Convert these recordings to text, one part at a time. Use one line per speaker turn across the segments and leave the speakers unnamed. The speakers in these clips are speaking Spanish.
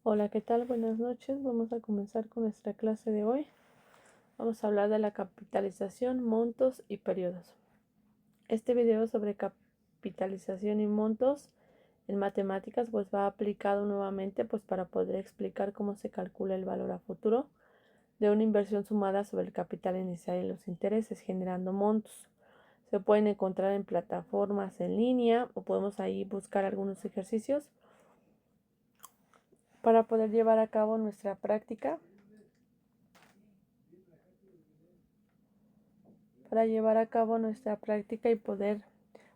Hola, ¿qué tal? Buenas noches. Vamos a comenzar con nuestra clase de hoy. Vamos a hablar de la capitalización, montos y periodos. Este video sobre capitalización y montos en matemáticas pues va aplicado nuevamente pues para poder explicar cómo se calcula el valor a futuro de una inversión sumada sobre el capital inicial y los intereses generando montos. Se pueden encontrar en plataformas en línea o podemos ahí buscar algunos ejercicios para poder llevar a cabo nuestra práctica. Y poder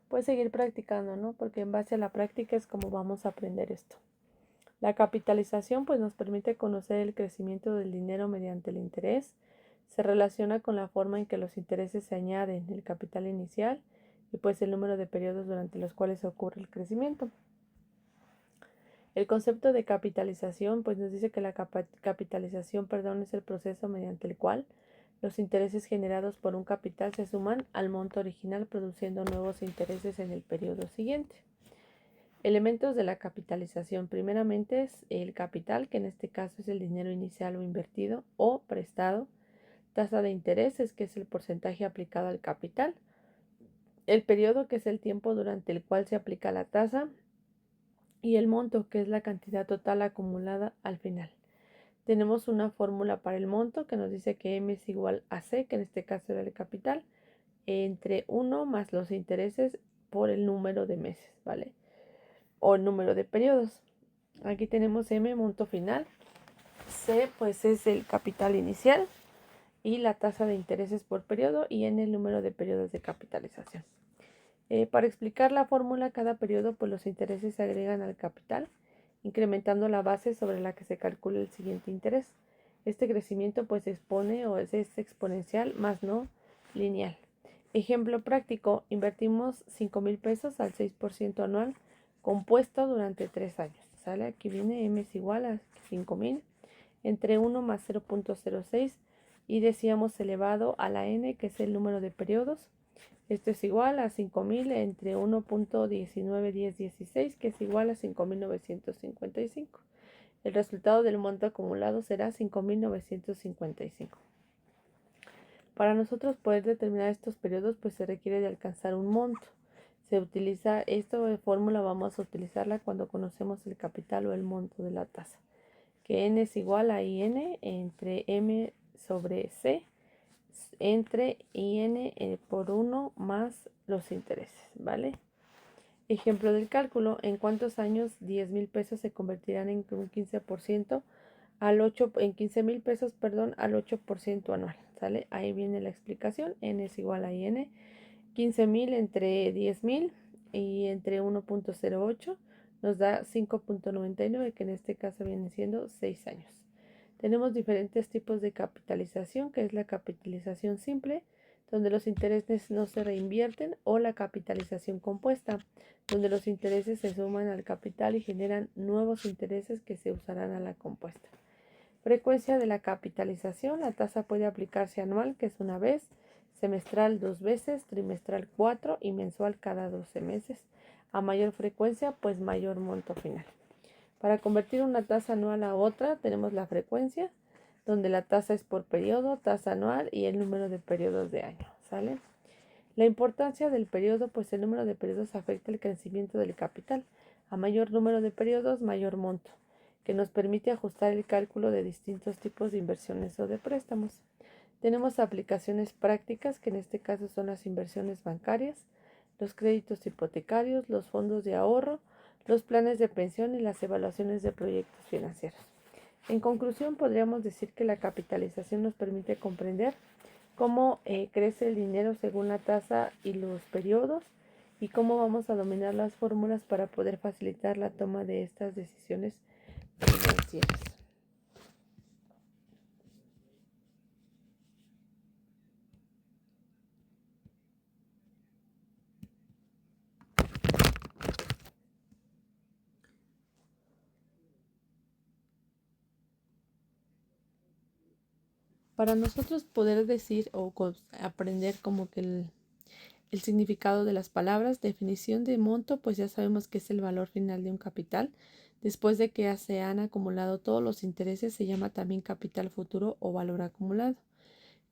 pues seguir practicando, ¿no? Porque en base a la práctica es como vamos a aprender esto. La capitalización pues nos permite conocer el crecimiento del dinero mediante el interés. Se relaciona con la forma en que los intereses se añaden, el capital inicial y pues el número de periodos durante los cuales ocurre el crecimiento. El concepto de capitalización pues nos dice que la capitalización, es el proceso mediante el cual los intereses generados por un capital se suman al monto original produciendo nuevos intereses en el periodo siguiente. Elementos de la capitalización. Primeramente es el capital, que en este caso es el dinero inicial o invertido o prestado. Tasa de intereses, que es el porcentaje aplicado al capital. El periodo, que es el tiempo durante el cual se aplica la tasa. Y el monto, que es la cantidad total acumulada al final. Tenemos una fórmula para el monto que nos dice que M es igual a C, que en este caso era el capital, entre 1 más los intereses por el número de meses, ¿vale? O el número de periodos. Aquí tenemos M, monto final. C, pues es el capital inicial y la tasa de intereses por periodo, y N el número de periodos de capitalización. Para explicar la fórmula, cada periodo, pues los intereses se agregan al capital, incrementando la base sobre la que se calcula el siguiente interés. Este crecimiento pues se expone o es exponencial, más no lineal. Ejemplo práctico, invertimos 5,000 pesos al 6% anual compuesto durante 3 años. ¿Sale? Aquí viene M es igual a 5,000 entre 1 más 0.06 y decíamos elevado a la N, que es el número de periodos. Esto es igual a 5,000 entre 1.191016, que es igual a 5,955. El resultado del monto acumulado será 5,955. Para nosotros poder determinar estos periodos, pues se requiere de alcanzar un monto. Se utiliza esta fórmula, vamos a utilizarla cuando conocemos el capital o el monto de la tasa, que N es igual a IN entre M sobre C entre IN por 1 más los intereses, ¿vale? Ejemplo del cálculo, ¿en cuántos años 10,000 pesos se convertirán en un 15% al 8, en 15,000 pesos, al 8% anual? ¿Sale? Ahí viene la explicación. N es igual a IN. 15,000 entre 10,000 y entre 1.08 nos da 5.99, que en este caso viene siendo 6 años. Tenemos diferentes tipos de capitalización, que es la capitalización simple, donde los intereses no se reinvierten, o la capitalización compuesta, donde los intereses se suman al capital y generan nuevos intereses que se usarán a la compuesta. Frecuencia de la capitalización. La tasa puede aplicarse anual, que es una vez, semestral 2 veces, trimestral 4 y mensual cada 12 meses. A mayor frecuencia, pues mayor monto final. Para convertir una tasa anual a otra, tenemos la frecuencia, donde la tasa es por periodo, tasa anual y el número de periodos de año, ¿sale? La importancia del periodo, pues el número de periodos afecta el crecimiento del capital. A mayor número de periodos, mayor monto, que nos permite ajustar el cálculo de distintos tipos de inversiones o de préstamos. Tenemos aplicaciones prácticas, que en este caso son las inversiones bancarias, los créditos hipotecarios, los fondos de ahorro, los planes de pensión y las evaluaciones de proyectos financieros. En conclusión, podríamos decir que la capitalización nos permite comprender cómo crece el dinero según la tasa y los periodos, y cómo vamos a dominar las fórmulas para poder facilitar la toma de estas decisiones financieras. Para nosotros poder decir o aprender como que El significado de las palabras, definición de monto, pues ya sabemos que es el valor final de un capital. Después de que se han acumulado todos los intereses, se llama también capital futuro o valor acumulado.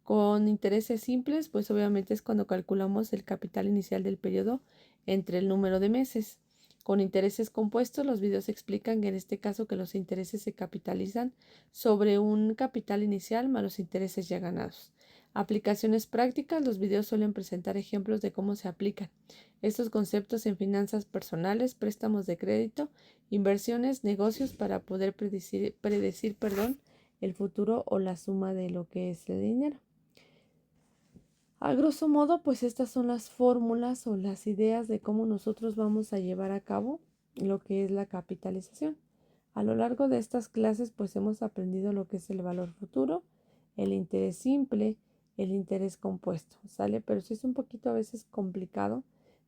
Con intereses simples, pues obviamente es cuando calculamos el capital inicial del periodo entre el número de meses. Con intereses compuestos, los videos explican que en este caso que los intereses se capitalizan sobre un capital inicial más los intereses ya ganados. Aplicaciones prácticas, los videos suelen presentar ejemplos de cómo se aplican estos conceptos en finanzas personales, préstamos de crédito, inversiones, negocios para poder predecir, el futuro o la suma de lo que es el dinero. A grosso modo, pues estas son las fórmulas o las ideas de cómo nosotros vamos a llevar a cabo lo que es la capitalización. A lo largo de estas clases, pues hemos aprendido lo que es el valor futuro, el interés simple, el interés compuesto, ¿sale? Pero sí es un poquito a veces complicado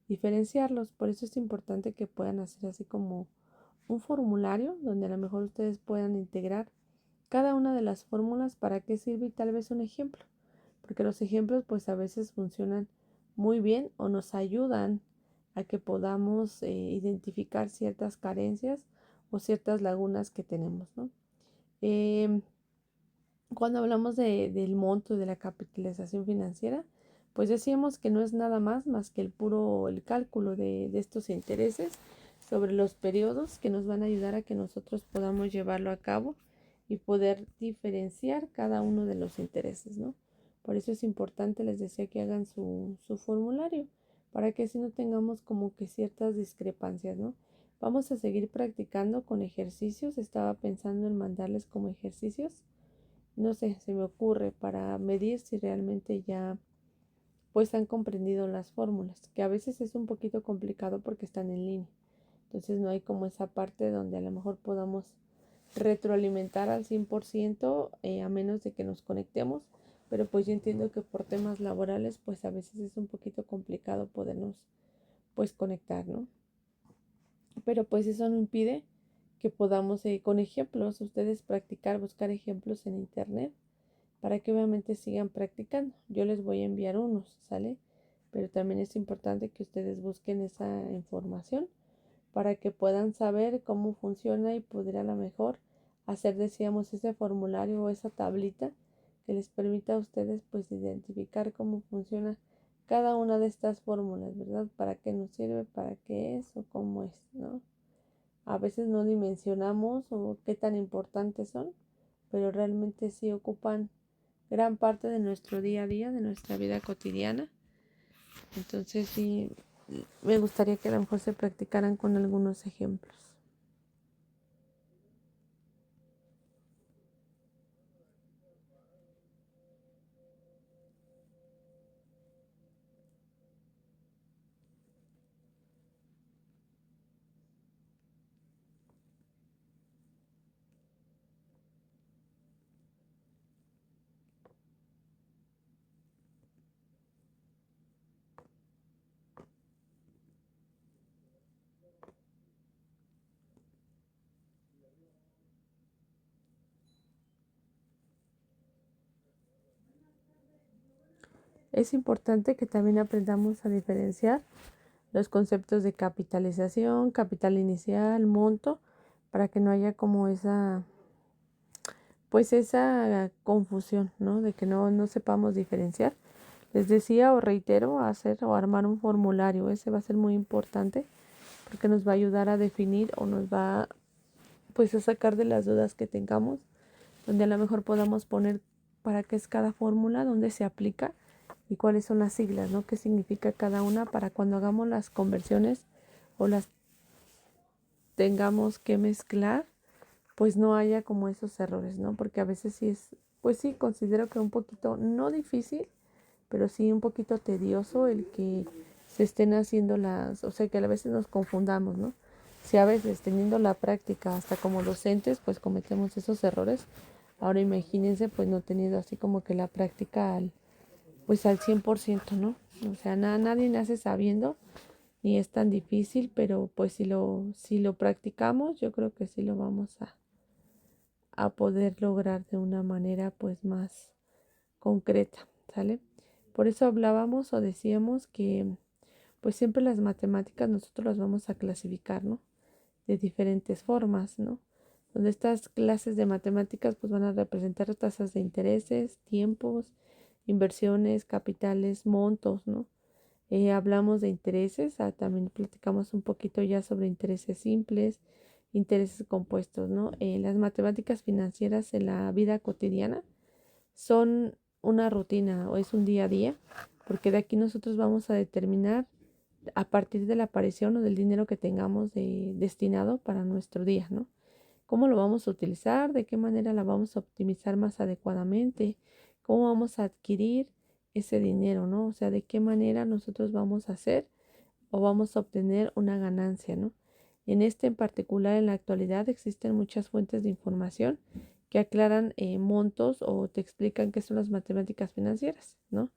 diferenciarlos, por eso es importante que puedan hacer así como un formulario donde a lo mejor ustedes puedan integrar cada una de las fórmulas para qué sirve y tal vez un ejemplo porque los ejemplos pues a veces funcionan muy bien o nos ayudan a que podamos identificar ciertas carencias o ciertas lagunas que tenemos, ¿no? Em, Cuando hablamos del monto y de la capitalización financiera, pues decíamos que no es nada más que el cálculo de estos intereses sobre los periodos que nos van a ayudar a que nosotros podamos llevarlo a cabo y poder diferenciar cada uno de los intereses, ¿no? Por eso es importante, les decía, que hagan su formulario, para que así no tengamos como que ciertas discrepancias, ¿no? Vamos a seguir practicando con ejercicios. Estaba pensando en mandarles como ejercicios, no sé, se me ocurre para medir si realmente ya pues han comprendido las fórmulas, que a veces es un poquito complicado porque están en línea. Entonces no hay como esa parte donde a lo mejor podamos retroalimentar al 100% a menos de que nos conectemos, pero pues yo entiendo que por temas laborales pues a veces es un poquito complicado podernos pues conectar, ¿no? Pero pues eso no impide que podamos con ejemplos, ustedes practicar, buscar ejemplos en internet para que obviamente sigan practicando. Yo les voy a enviar unos, ¿sale? Pero también es importante que ustedes busquen esa información para que puedan saber cómo funciona y poder a lo mejor hacer, decíamos, ese formulario o esa tablita que les permita a ustedes pues identificar cómo funciona cada una de estas fórmulas, ¿verdad? ¿Para qué nos sirve? ¿Para qué es? ¿O cómo es? ¿No? A veces no dimensionamos o qué tan importantes son, pero realmente sí ocupan gran parte de nuestro día a día, de nuestra vida cotidiana. Entonces sí, me gustaría que a lo mejor se practicaran con algunos ejemplos. Es importante que también aprendamos a diferenciar los conceptos de capitalización, capital inicial, monto, para que no haya como esa confusión, ¿no? De que no sepamos diferenciar. Les decía o reitero, hacer o armar un formulario. Ese va a ser muy importante porque nos va a ayudar a definir o nos va pues a sacar de las dudas que tengamos, donde a lo mejor podamos poner para qué es cada fórmula, dónde se aplica y cuáles son las siglas, ¿no? Qué significa cada una para cuando hagamos las conversiones o las tengamos que mezclar, pues no haya como esos errores, ¿no? Porque a veces sí es, pues sí, considero que un poquito, no difícil, pero sí un poquito tedioso el que se estén haciendo o sea, que a veces nos confundamos, ¿no? Si a veces teniendo la práctica hasta como docentes, pues cometemos esos errores, ahora imagínense pues no teniendo así como que la práctica pues al 100%, ¿no? O sea, nadie nace sabiendo, ni es tan difícil, pero pues si lo practicamos, yo creo que sí lo vamos a poder lograr de una manera pues más concreta, ¿sale? Por eso hablábamos o decíamos que pues siempre las matemáticas nosotros las vamos a clasificar, ¿no? De diferentes formas, ¿no? Donde estas clases de matemáticas pues van a representar tasas de intereses, tiempos, inversiones, capitales, montos, ¿no? Hablamos de intereses, también platicamos un poquito ya sobre intereses simples, intereses compuestos, ¿no? Las matemáticas financieras en la vida cotidiana son una rutina o es un día a día, porque de aquí nosotros vamos a determinar a partir de la aparición o del dinero que tengamos destinado para nuestro día, ¿no? ¿Cómo lo vamos a utilizar? ¿De qué manera la vamos a optimizar más adecuadamente? ¿Cómo vamos a adquirir ese dinero, ¿no? O sea, ¿de qué manera nosotros vamos a hacer o vamos a obtener una ganancia, ¿no? En este en particular, en la actualidad, existen muchas fuentes de información que aclaran montos o te explican qué son las matemáticas financieras, ¿no?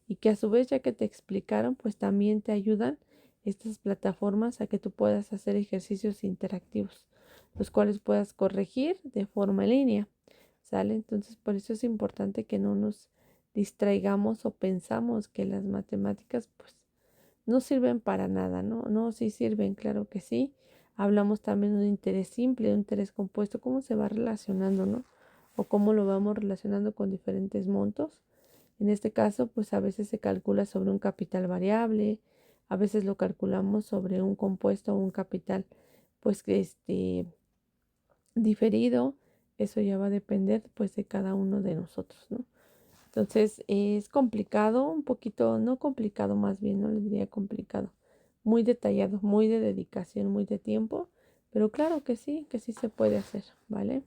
Y que a su vez, ya que te explicaron, pues también te ayudan estas plataformas a que tú puedas hacer ejercicios interactivos, los cuales puedas corregir de forma en línea, ¿sale? Entonces, por eso es importante que no nos distraigamos o pensamos que las matemáticas, pues, no sirven para nada, ¿no? No, sí sirven, claro que sí. Hablamos también de un interés simple, un interés compuesto, cómo se va relacionando, ¿no? O cómo lo vamos relacionando con diferentes montos. En este caso, pues a veces se calcula sobre un capital variable, a veces lo calculamos sobre un compuesto o un capital, pues que diferido. Eso ya va a depender, pues, de cada uno de nosotros, ¿no? Entonces es complicado, un poquito, no complicado más bien, no le diría complicado, muy detallado, muy de dedicación, muy de tiempo, pero claro que sí se puede hacer, ¿vale?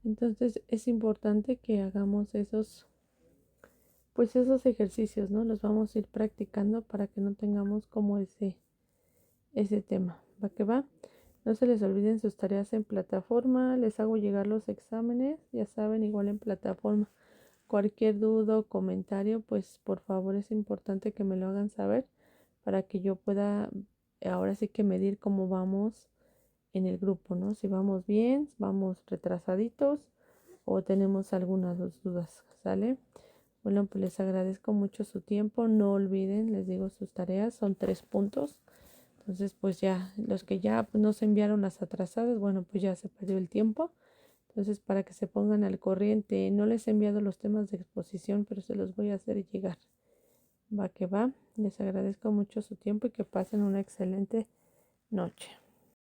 Entonces es importante que hagamos pues esos ejercicios, ¿no? Los vamos a ir practicando para que no tengamos como ese tema. ¿Va que va? No se les olviden sus tareas en plataforma. Les hago llegar los exámenes, ya saben, igual en plataforma. Cualquier duda o comentario, pues por favor es importante que me lo hagan saber para que yo pueda ahora sí que medir cómo vamos en el grupo, ¿no? Si vamos bien, vamos retrasaditos o tenemos algunas dudas, ¿sale? Bueno, pues les agradezco mucho su tiempo. No olviden, les digo, sus tareas son 3 puntos. Entonces, pues ya, los que ya pues, no se enviaron las atrasadas, bueno, pues ya se perdió el tiempo. Entonces, para que se pongan al corriente, no les he enviado los temas de exposición, pero se los voy a hacer llegar. Va que va. Les agradezco mucho su tiempo y que pasen una excelente noche.